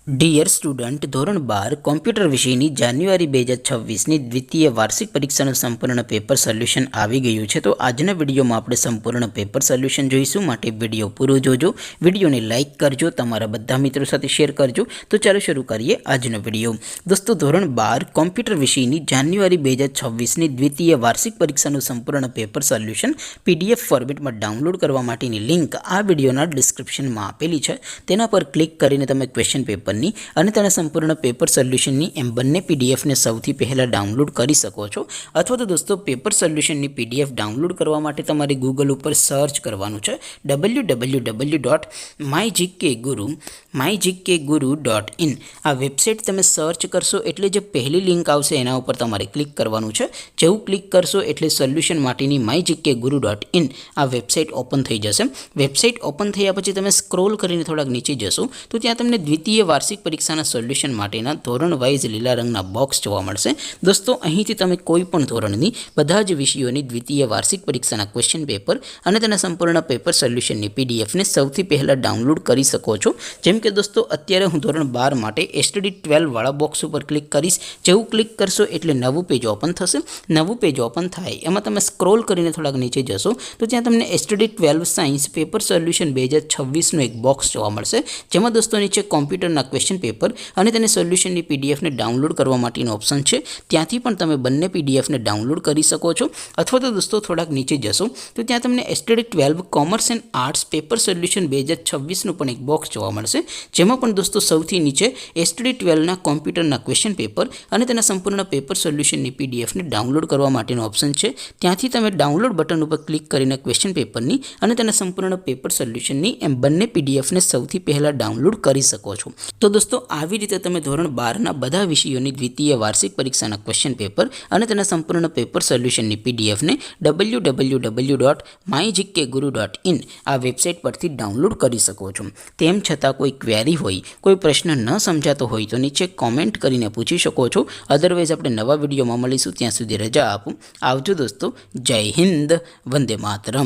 Dear student, ધોરણ 12 computer વિષયની જાન્યુઆરી 2026ની દ્વિતીય વાર્ષિક પરીક્ષાનું સંપૂર્ણ પેપર સોલ્યુશન આવી ગયું છે. તો આજના વિડીયોમાં આપણે સંપૂર્ણ પેપર સોલ્યુશન જોઈશું, માટે વિડીયો પૂરો જોજો. વિડીયોને લાઇક કરજો, તમારા બધા મિત્રો સાથે શેર કરજો. તો ચાલો શરૂ કરીએ આજનો વિડીયો. દોસ્તો, ધોરણ 12 કોમ્પ્યુટર વિષયની જાન્યુઆરી 2026ની દ્વિતીય વાર્ષિક પરીક્ષાનું સંપૂર્ણ પેપર સોલ્યુશન PDF ફોર્મેટમાં ડાઉનલોડ કરવા માટેની લિંક આ વિડીયોના ડિસ્ક્રિપ્શનમાં આપેલી છે. તેના પર ક્લિક કરીને તમે ક્વેશ્ચન પેપર અને તેના સંપૂર્ણ પેપર સોલ્યુશનની એમ બંને પીડીએફને સૌથી પહેલાં ડાઉનલોડ કરી શકો છો. અથવા તો દોસ્તો, પેપર સોલ્યુશનની PDF ડાઉનલોડ કરવા માટે તમારે ગૂગલ ઉપર સર્ચ કરવાનું છે www.mygkguru.in. આ વેબસાઇટ તમે સર્ચ કરશો એટલે જે પહેલી લિંક આવશે એના ઉપર તમારે ક્લિક કરવાનું છે. જેવું ક્લિક કરશો એટલે સોલ્યુશન માટેની mygkguru.in આ વેબસાઇટ ઓપન થઈ જશે. વેબસાઇટ ઓપન થયા પછી તમે સ્ક્રોલ કરીને થોડાક નીચે જશો તો ત્યાં તમને દ્વિતીય વાર્ષિક પરીક્ષાના સોલ્યુશન માટેના ધોરણ વાઇઝ લીલા રંગના બોક્સ જોવા મળશે. દોસ્તો, અહીંથી તમે કોઈ પણ ધોરણની બધા જ વિષયોની દ્વિતીય વાર્ષિક પરીક્ષાના ક્વેશ્ચન પેપર અને તેના સંપૂર્ણ પેપર સોલ્યુશનની પીડીએફને સૌથી પહેલાં ડાઉનલોડ કરી શકો છો. જેમ કે દોસ્તો, અત્યારે હું ધોરણ 12 માટે STD12 વાળા બોક્સ ઉપર ક્લિક કરીશ. જેવું ક્લિક કરશો એટલે નવું પેજ ઓપન થશે. નવું પેજ ઓપન થાય એમાં તમે સ્ક્રોલ કરીને થોડાક નીચે જશો તો ત્યાં તમને STD12 સાયન્સ પેપર સોલ્યુશન 2026નું એક બોક્સ જોવા મળશે. જેમાં દોસ્તો નીચે કોમ્પ્યુટરના ક્વેશ્ચન પેપર અને તેને સોલ્યુશનની પીડીએફને ડાઉનલોડ કરવા માટેનો ઓપ્શન છે. ત્યાંથી પણ તમે બંને પીડીએફને ડાઉનલોડ કરી શકો છો. અથવા તો દોસ્તો થોડાક નીચે જશો તો ત્યાં તમને STD12 commerce and arts paper solution 2026નું પણ એક બોક્સ જોવા મળશે. જેમાં પણ દોસ્તો સૌથી નીચે STD12ના કોમ્પ્યુટરના ક્વેશ્ચન પેપર અને તેના સંપૂર્ણ પેપર સોલ્યુશનની પીડીએફને ડાઉનલોડ કરવા માટેનો ઓપ્શન છે. ત્યાંથી તમે ડાઉનલોડ બટન ઉપર ક્લિક કરીને ક્વેશ્ચન પેપરની અને તેના સંપૂર્ણ પેપર સોલ્યુશનની એમ બંને પીડીએફને સૌથી પહેલાં ડાઉનલોડ કરી શકો છો. તો દોસ્તો, આવી રીતે તમે ધોરણ 12ના બધા વિષયોની દ્વિતીય વાર્ષિક પરીક્ષાના ક્વેશ્ચન પેપર અને તેના સંપૂર્ણ પેપર સોલ્યુશનની પીડીએફને www.mygkguru.in આ વેબસાઇટ પરથી ડાઉનલોડ કરી શકો છો. તેમ છતાં કોઈ ક્વેરી હોય, કોઈ પ્રશ્ન ન સમજાતો હોય તો નીચે કોમેન્ટ કરીને પૂછી શકો છો. અદરવાઇઝ આપણે નવા વિડીયોમાં મળીશું. ત્યાં સુધી રજા આપું. આવજો દોસ્તો. જય હિન્દ. વંદે માતરમ.